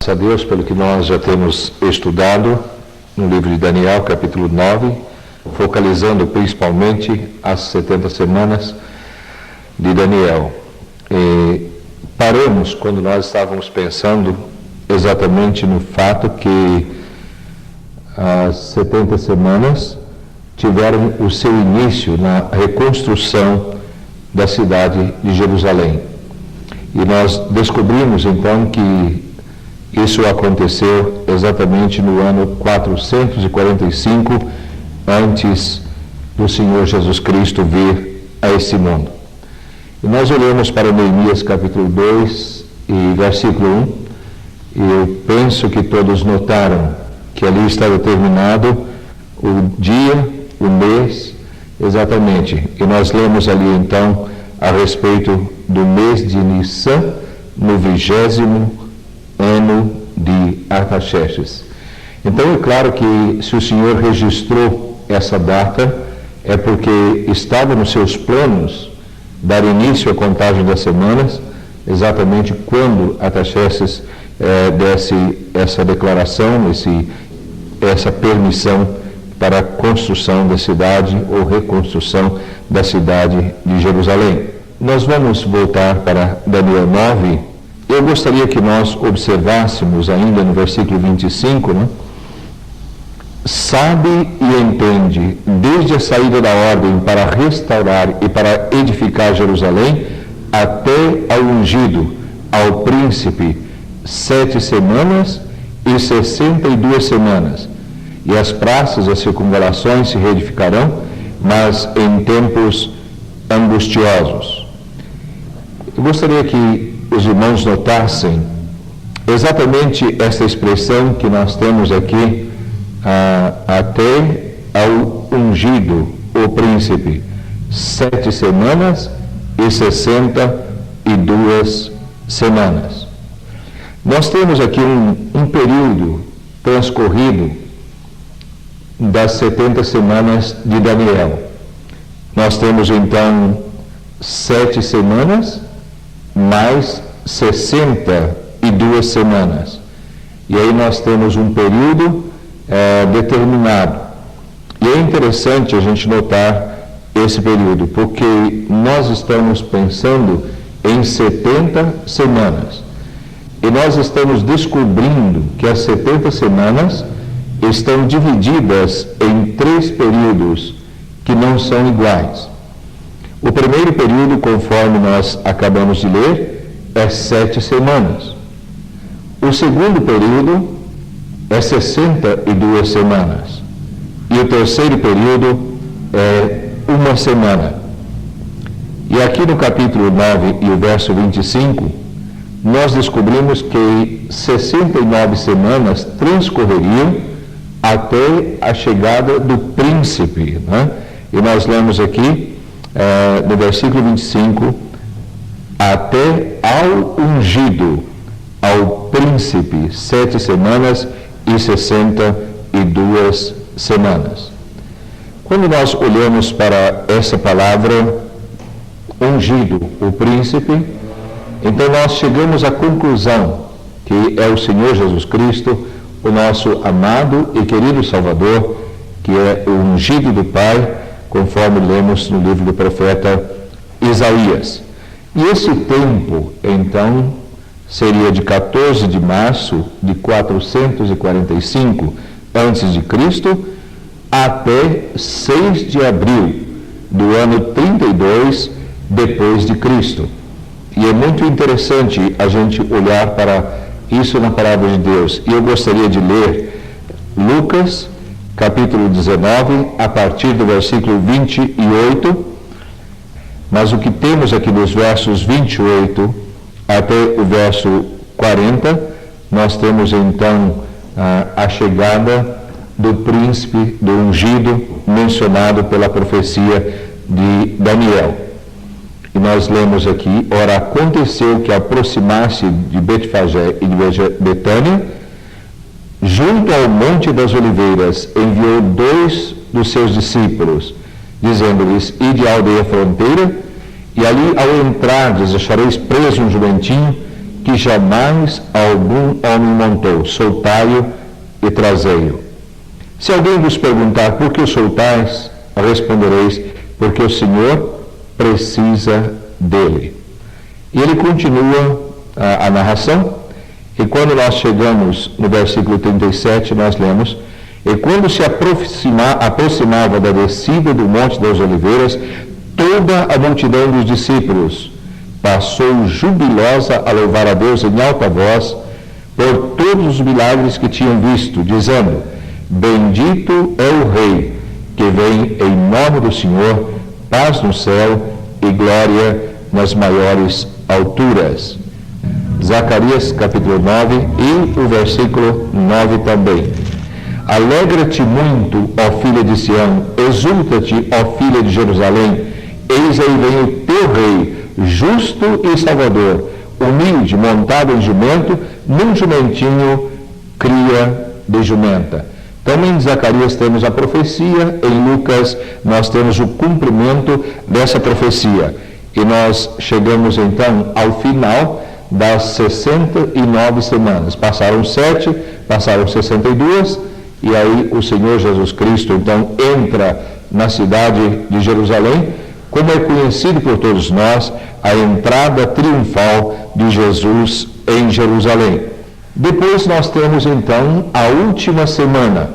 A Deus pelo que nós já temos estudado no livro de Daniel, capítulo 9, focalizando principalmente as 70 semanas de Daniel. Paramos quando nós estávamos pensando exatamente no fato que as 70 semanas tiveram o seu início na reconstrução da cidade de Jerusalém. E nós descobrimos então que isso aconteceu exatamente no ano 445 antes do Senhor Jesus Cristo vir a esse mundo. E nós olhamos para Neemias capítulo 2 e versículo 1, e eu penso que todos notaram que ali está determinado o dia, o mês, exatamente. E nós lemos ali então a respeito do mês de Nissan, no 20º ano de Artaxerxes. Então é claro que se o Senhor registrou essa data, é porque estava nos seus planos dar início à contagem das semanas, exatamente quando Artaxerxes desse essa declaração, essa permissão para a construção da cidade ou reconstrução da cidade de Jerusalém. Nós vamos voltar para Daniel 9. Eu gostaria que nós observássemos ainda no versículo 25, né? Sabe e entende, desde a saída da ordem para restaurar e para edificar Jerusalém, até ao ungido, ao príncipe, 7 semanas e 62 semanas. E as praças, as circunvalações se reedificarão, mas em tempos angustiosos. Eu gostaria que os irmãos notassem exatamente essa expressão que nós temos aqui, até ao ungido, o príncipe, 7 semanas e 62 semanas. Nós temos aqui um período transcorrido das 70 semanas de Daniel. Nós temos então 7 semanas mais 62 semanas. E aí nós temos um período determinado. E é interessante a gente notar esse período, porque nós estamos pensando em 70 semanas. E nós estamos descobrindo que as 70 semanas estão divididas em 3 períodos que não são iguais. O primeiro período, conforme nós acabamos de ler, é 7 semanas. O segundo período é 62 semanas. E o terceiro período é 1 semana. E aqui no capítulo 9 e o verso 25, nós descobrimos que 69 semanas transcorreriam até a chegada do príncipe, né? E nós lemos aqui, no versículo 25, até ao ungido, ao príncipe, 7 semanas e 62 semanas. Quando nós olhamos para essa palavra, ungido, o príncipe, então nós chegamos à conclusão que é o Senhor Jesus Cristo, o nosso amado e querido Salvador, que é o ungido do Pai, conforme lemos no livro do profeta Isaías. E esse tempo, então, seria de 14 de março de 445 a.C. até 6 de abril do ano 32 depois de Cristo. E é muito interessante a gente olhar para isso na palavra de Deus. E eu gostaria de ler Lucas, capítulo 19, a partir do versículo 28, mas o que temos aqui dos versos 28 até o verso 40, nós temos então a chegada do príncipe, do ungido, mencionado pela profecia de Daniel. E nós lemos aqui: ora, aconteceu que aproximar-se de Betfagé e de Betânia, junto ao Monte das Oliveiras, enviou 2 dos seus discípulos, dizendo-lhes: ide à aldeia fronteira, e ali ao entrardes achareis preso um jumentinho que jamais algum homem montou. Soltai-o e trazei-o. Se alguém vos perguntar por que o soltais, respondereis, porque o Senhor precisa dele. E ele continua a narração, e quando nós chegamos no versículo 37, nós lemos: e quando se aproximava da descida do Monte das Oliveiras, toda a multidão dos discípulos passou jubilosa a louvar a Deus em alta voz por todos os milagres que tinham visto, dizendo: bendito é o Rei que vem em nome do Senhor, paz no céu e glória nas maiores alturas. Zacarias capítulo 9 e o versículo 9 também. Alegra-te muito, ó filha de Sião, exulta-te, ó filha de Jerusalém, eis aí vem o teu rei, justo e salvador, humilde, montado em jumento, num jumentinho, cria de jumenta. Também em Zacarias temos a profecia, em Lucas nós temos o cumprimento dessa profecia. E nós chegamos então ao final das 69 semanas. Passaram 7, passaram 62, e aí o Senhor Jesus Cristo então entra na cidade de Jerusalém, como é conhecido por todos nós, a entrada triunfal de Jesus em Jerusalém. Depois nós temos então a última semana,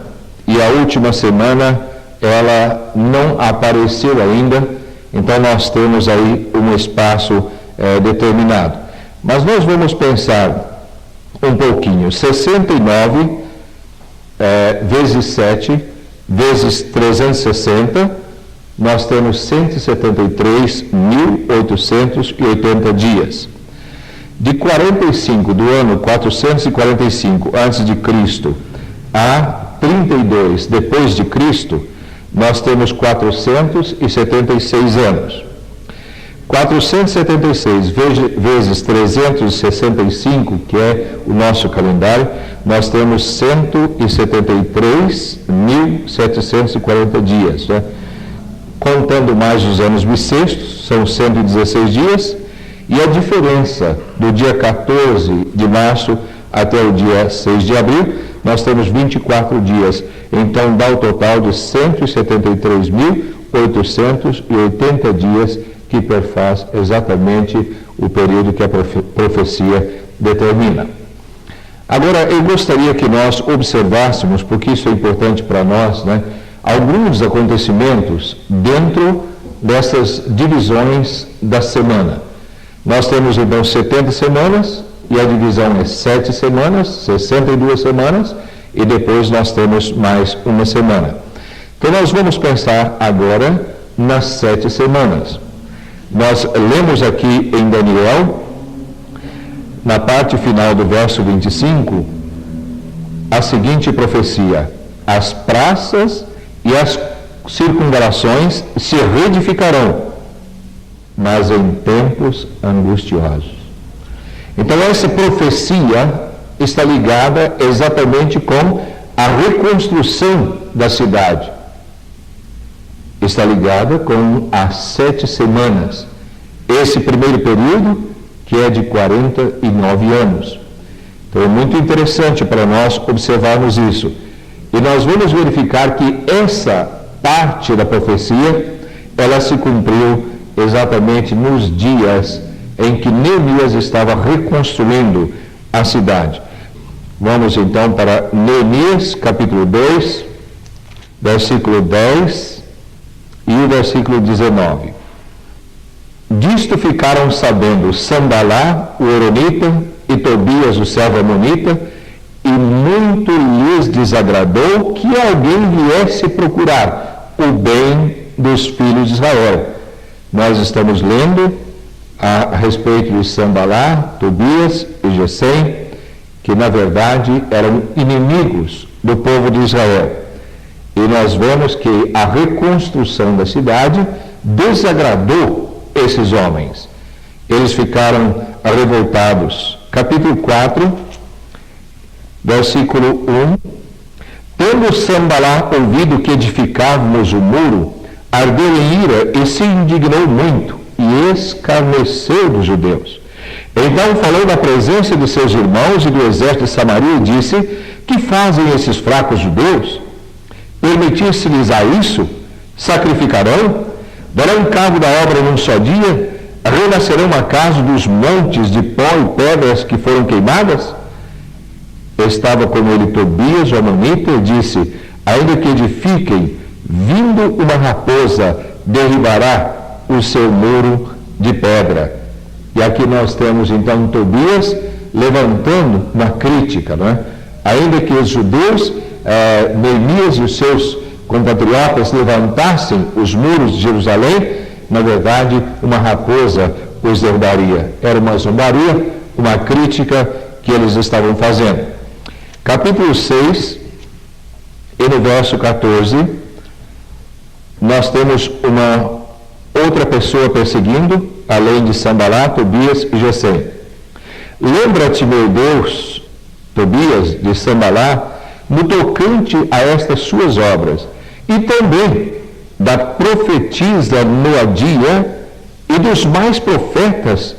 e a última semana ela não apareceu ainda, então nós temos aí um espaço determinado. Mas nós vamos pensar um pouquinho, 69 vezes 7, vezes 360, nós temos 173.880 dias. De 45 do ano 445 a.C. a 32 depois de Cristo, nós temos 476 anos. 476 vezes 365, que é o nosso calendário, nós temos 173.740 dias. Né? Contando mais os anos bissextos, são 116 dias, e a diferença do dia 14 de março até o dia 6 de abril, nós temos 24 dias. Então dá o total de 173.880 dias, que perfaz exatamente o período que a profecia determina. Agora, eu gostaria que nós observássemos, porque isso é importante para nós, né, alguns acontecimentos dentro dessas divisões da semana. Nós temos então 70 semanas, e a divisão é 7 semanas, 62 semanas, e depois nós temos mais uma semana. Então nós vamos pensar agora nas 7 semanas. Nós lemos aqui em Daniel, na parte final do verso 25, a seguinte profecia: as praças e as circunvalações se reedificarão, mas em tempos angustiosos. Então essa profecia está ligada exatamente com a reconstrução da cidade. Está ligada com as 7 semanas. Esse primeiro período, que é de 49 anos. Então é muito interessante para nós observarmos isso. E nós vamos verificar que essa parte da profecia, ela se cumpriu exatamente nos dias em que Neemias estava reconstruindo a cidade. Vamos então para Neemias, capítulo 2, versículo 10 e o versículo 19. Disto ficaram sabendo Sambalá, o Horonita, e Tobias, o servo amonita, e muito lhes desagradou que alguém viesse procurar o bem dos filhos de Israel. Nós estamos lendo a respeito de Sambalá, Tobias e Gesem, que na verdade eram inimigos do povo de Israel. E nós vemos que a reconstrução da cidade desagradou esses homens. Eles ficaram revoltados. Capítulo 4, versículo 1. Tendo Sambalá ouvido que edificávamos o muro, ardeu em ira e se indignou muito, e escarneceu dos judeus. Então falou na presença de seus irmãos e do exército de Samaria e disse: que fazem esses fracos judeus? Permitisse-lhes a isso? Sacrificarão? Darão cabo da obra num só dia? Renascerão acaso dos montes de pó e pedras que foram queimadas? Estava com ele Tobias, o amonita, e disse: ainda que edifiquem, vindo uma raposa, derribará o seu muro de pedra. E aqui nós temos então Tobias levantando uma crítica, não é? Ainda que os judeus, Neemias e os seus compatriotas levantassem os muros de Jerusalém, na verdade uma raposa os derrubaria. Era uma zombaria, uma crítica que eles estavam fazendo. Capítulo 6, e no verso 14, nós temos uma outra pessoa perseguindo, além de Sambalá, Tobias e Gesem. Lembra-te, meu Deus, Tobias, de Sambalá, no tocante a estas suas obras, e também da profetisa Noadia e dos mais profetas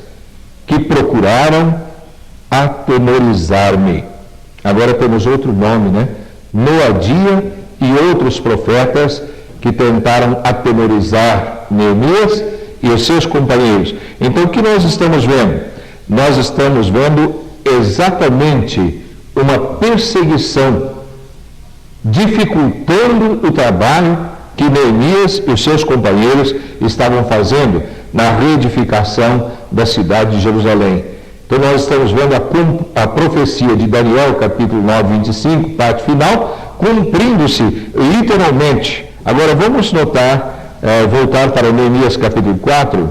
que procuraram atemorizar-me. Agora temos outro nome, né? Noadia e outros profetas que tentaram atemorizar Neemias e os seus companheiros. Então, o que nós estamos vendo? Nós estamos vendo exatamente uma perseguição, dificultando o trabalho que Neemias e os seus companheiros estavam fazendo na reedificação da cidade de Jerusalém. Então, nós estamos vendo a profecia de Daniel, capítulo 9, 25, parte final, cumprindo-se literalmente. Agora, vamos voltar para Neemias, capítulo 4,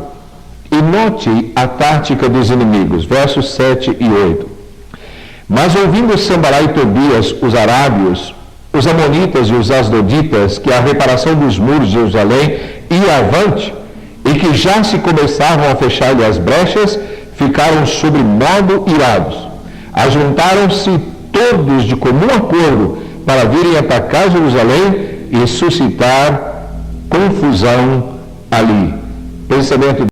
e note a tática dos inimigos, versos 7 e 8. Mas ouvindo Sambalá e Tobias, os arábios, os amonitas e os asdoditas, que a reparação dos muros de Jerusalém ia avante, e que já se começavam a fechar-lhe as brechas, ficaram sobre modo irados. Ajuntaram-se todos de comum acordo para virem atacar Jerusalém e suscitar confusão ali. Pensamento